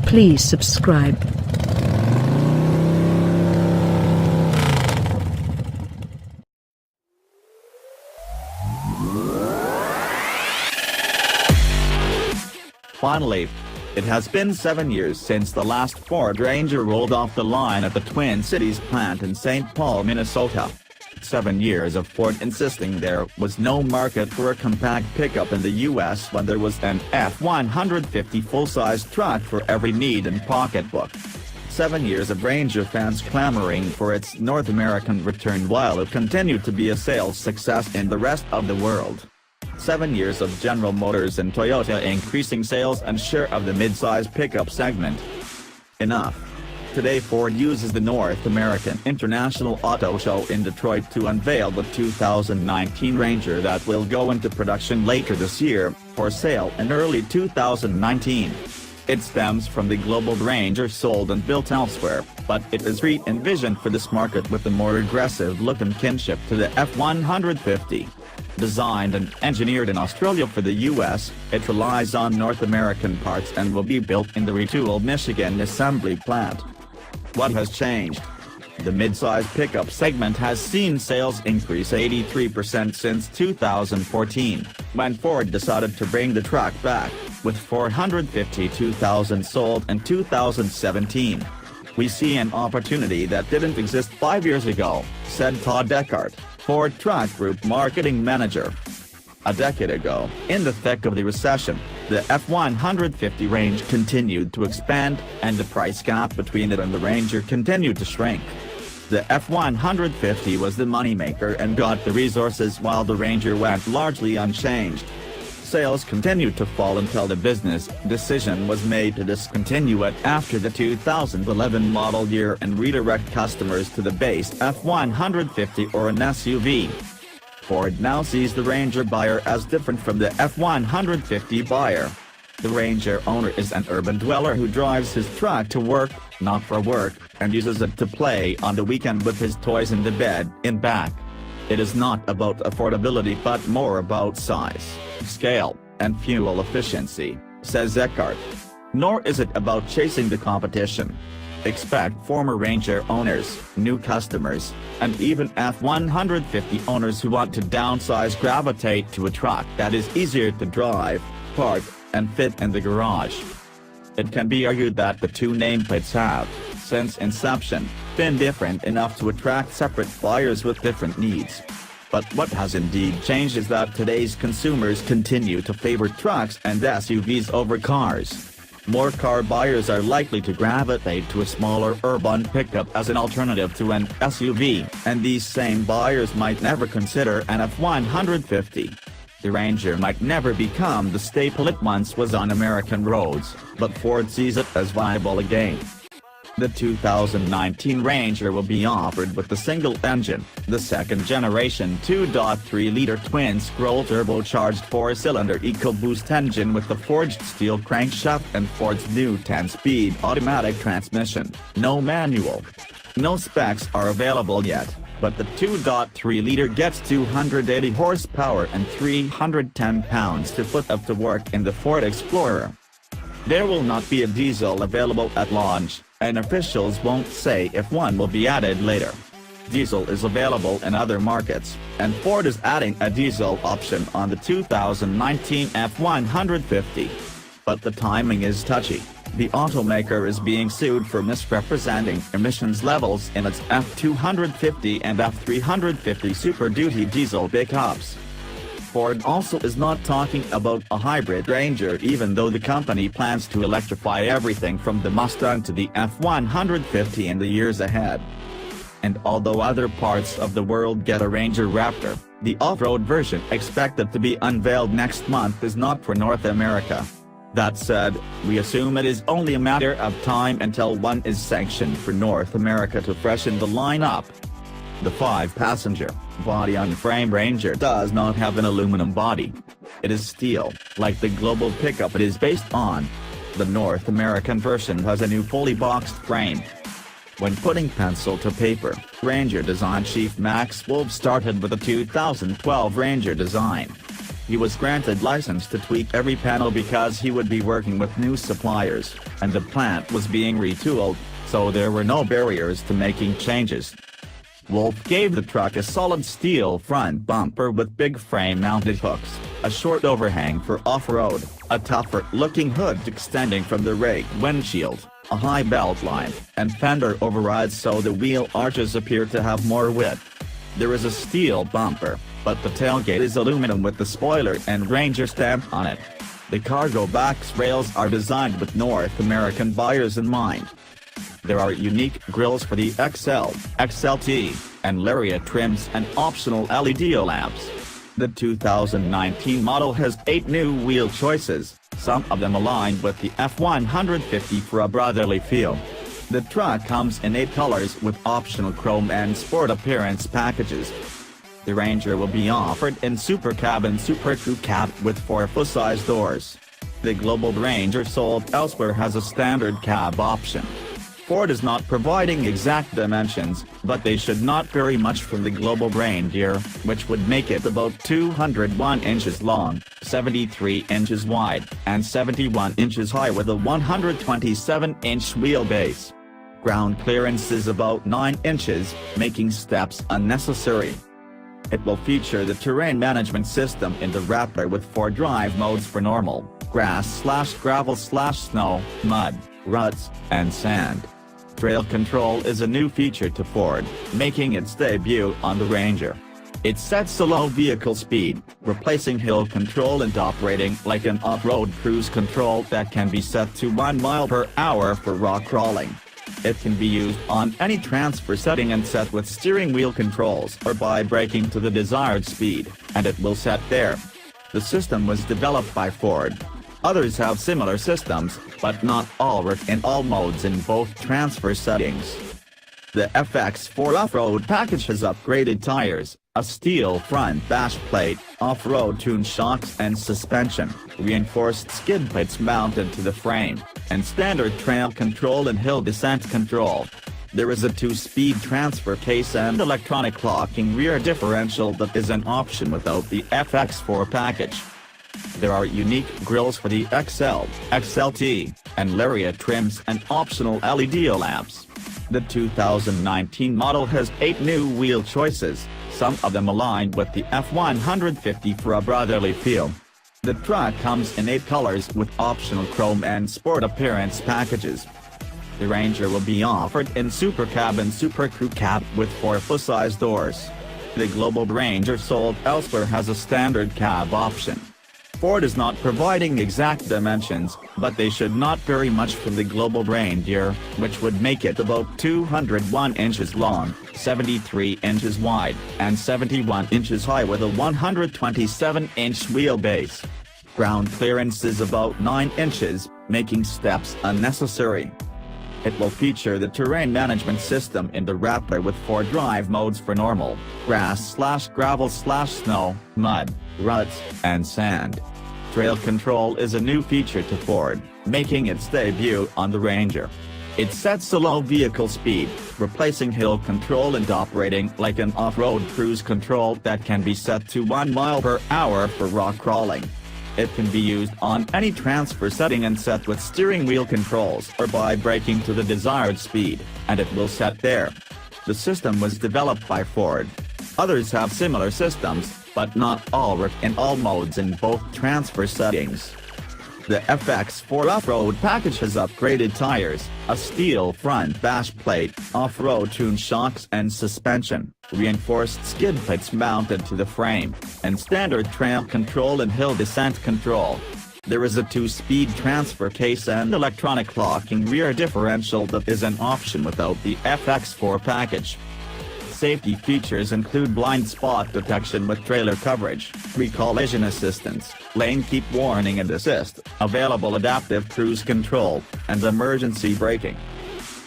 Please subscribe. Finally, it has been 7 years since the last Ford Ranger rolled off the line at the Twin Cities plant in St. Paul, Minnesota. 7 years of Ford insisting there was no market for a compact pickup in the U.S. when there was an F-150 full-size truck for every need and pocketbook. 7 years of Ranger fans clamoring for its North American return while it continued to be a sales success in the rest of the world. 7 years of General Motors and Toyota increasing sales and share of the mid-size pickup segment. Enough. Today Ford uses the North American International Auto Show in Detroit to unveil the 2019 Ranger that will go into production later this year, for sale in early 2019. It stems from the global Ranger sold and built elsewhere, but it is re-envisioned for this market with a more aggressive look and kinship to the F-150. Designed and engineered in Australia for the U.S., it relies on North American parts and will be built in the retooled Michigan assembly plant. What has changed? The mid-size pickup segment has seen sales increase 83% since 2014, when Ford decided to bring the truck back, with 452,000 sold in 2017. We see an opportunity that didn't exist 5 years ago, said Todd Eckhart, Ford Truck Group marketing manager. A decade ago, in the thick of the recession, the F-150 range continued to expand, and the price gap between it and the Ranger continued to shrink. The F-150 was the moneymaker and got the resources while the Ranger went largely unchanged. Sales continued to fall until the business decision was made to discontinue it after the 2011 model year and redirect customers to the base F-150 or an SUV. Ford now sees the Ranger buyer as different from the F-150 buyer. The Ranger owner is an urban dweller who drives his truck to work, not for work, and uses it to play on the weekend with his toys in the bed in back. It is not about affordability but more about size, scale, and fuel efficiency, says Eckhart. Nor is it about chasing the competition. Expect former Ranger owners, new customers, and even F-150 owners who want to downsize gravitate to a truck that is easier to drive, park, and fit in the garage. It can be argued that the two nameplates have, since inception, been different enough to attract separate buyers with different needs. But what has indeed changed is that today's consumers continue to favor trucks and SUVs over cars. More car buyers are likely to gravitate to a smaller urban pickup as an alternative to an SUV, and these same buyers might never consider an F-150. The Ranger might never become the staple it once was on American roads, but Ford sees it as viable again. The 2019 Ranger will be offered with the single engine, the second-generation 2.3-liter twin-scroll turbocharged 4-cylinder EcoBoost engine with the forged steel crankshaft and Ford's new 10-speed automatic transmission, no manual. No specs are available yet, but the 2.3-liter gets 280 horsepower and 310 pounds-to-foot of torque in the Ford Explorer. There will not be a diesel available at launch, and officials won't say if one will be added later. Diesel is available in other markets, and Ford is adding a diesel option on the 2019 F-150. But the timing is touchy. The automaker is being sued for misrepresenting emissions levels in its F-250 and F-350 Super Duty diesel pickups. Ford also is not talking about a hybrid Ranger, even though the company plans to electrify everything from the Mustang to the F-150 in the years ahead. And although other parts of the world get a Ranger Raptor, the off-road version expected to be unveiled next month is not for North America. That said, we assume it is only a matter of time until one is sanctioned for North America to freshen the lineup. The 5-passenger, body-on-frame Ranger does not have an aluminum body. It is steel, like the global pickup it is based on. The North American version has a new fully boxed frame. When putting pencil to paper, Ranger design chief Max Wolf started with the 2012 Ranger design. He was granted license to tweak every panel because he would be working with new suppliers, and the plant was being retooled, so there were no barriers to making changes. Wolf gave the truck a solid steel front bumper with big frame-mounted hooks, a short overhang for off-road, a tougher-looking hood extending from the raked windshield, a high belt line, and fender overrides so the wheel arches appear to have more width. There is a steel bumper, but the tailgate is aluminum with the spoiler and Ranger stamp on it. The cargo box rails are designed with North American buyers in mind. There are unique grills for the XL, XLT, and Lariat trims and optional LED lamps. The 2019 model has 8 new wheel choices, some of them aligned with the F150 for a brotherly feel. The truck comes in 8 colors with optional chrome and sport appearance packages. The Ranger will be offered in Super Cab and Super Crew Cab with 4 full-size doors. The Global Ranger sold elsewhere has a standard cab option. Ford is not providing exact dimensions, but they should not vary much from the Global Ranger, which would make it about 201 inches long, 73 inches wide, and 71 inches high with a 127-inch wheelbase. Ground clearance is about 9 inches, making steps unnecessary. It will feature the terrain management system in the Raptor with 4 drive modes for normal, grass/gravel/snow, mud, ruts, and sand. Trail control is a new feature to Ford, making its debut on the Ranger. It sets a low vehicle speed, replacing hill control and operating like an off-road cruise control that can be set to 1 mile per hour for rock crawling. It can be used on any transfer setting and set with steering wheel controls or by braking to the desired speed, and it will set there. The system was developed by Ford. Others have similar systems, but not all work in all modes in both transfer settings. The FX4 off-road package has upgraded tires, a steel front dash plate, off-road tuned shocks and suspension, reinforced skid plates mounted to the frame, and standard trail control and hill descent control. There is a 2-speed transfer case and electronic locking rear differential that is an option without the FX4 package. There are unique grills for the XL, XLT, and Lariat trims and optional LED lamps. The 2019 model has 8 new wheel choices, some of them aligned with the F150 for a brotherly feel. The truck comes in 8 colors with optional chrome and sport appearance packages. The Ranger will be offered in Super Cab and Super Crew Cab with 4 full-size doors. The Global Ranger sold elsewhere has a standard cab option. Ford is not providing exact dimensions, but they should not vary much from the Global Ranger, which would make it about 201 inches long, 73 inches wide, and 71 inches high with a 127-inch wheelbase. Ground clearance is about 9 inches, making steps unnecessary. It will feature the terrain management system in the Raptor with 4 drive modes for normal, grass/gravel/snow, mud, ruts, and sand. Trail control is a new feature to Ford, making its debut on the Ranger. It sets a low vehicle speed, replacing hill control and operating like an off-road cruise control that can be set to 1 mile per hour for rock crawling. It can be used on any transfer setting and set with steering wheel controls or by braking to the desired speed, and it will set there. The system was developed by Ford. Others have similar systems, but not all work in all modes in both transfer settings. The FX4 off-road package has upgraded tires, a steel front dash plate, off-road tuned shocks and suspension, reinforced skid plates mounted to the frame, and standard trail control and hill descent control. There is a 2-speed transfer case and electronic locking rear differential that is an option without the FX4 package. Safety features include blind spot detection with trailer coverage, pre-collision assistance, lane keep warning and assist, available adaptive cruise control, and emergency braking.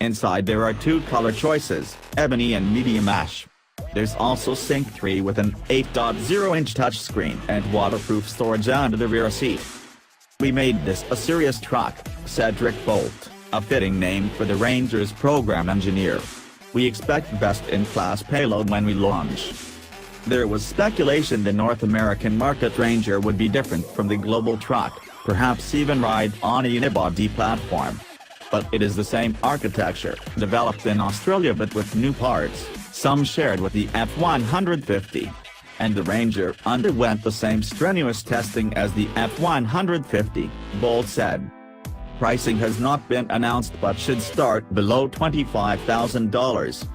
Inside there are 2 color choices, ebony and medium ash. There's also Sync 3 with an 8.0-inch touchscreen and waterproof storage under the rear seat. "We made this a serious truck," said Rick Bolt, a fitting name for the Ranger's program engineer. "We expect best-in-class payload when we launch." There was speculation the North American market Ranger would be different from the global truck, perhaps even ride on a unibody platform. But it is the same architecture, developed in Australia but with new parts, some shared with the F-150. And the Ranger underwent the same strenuous testing as the F-150, Bolt said. Pricing has not been announced but should start below $25,000.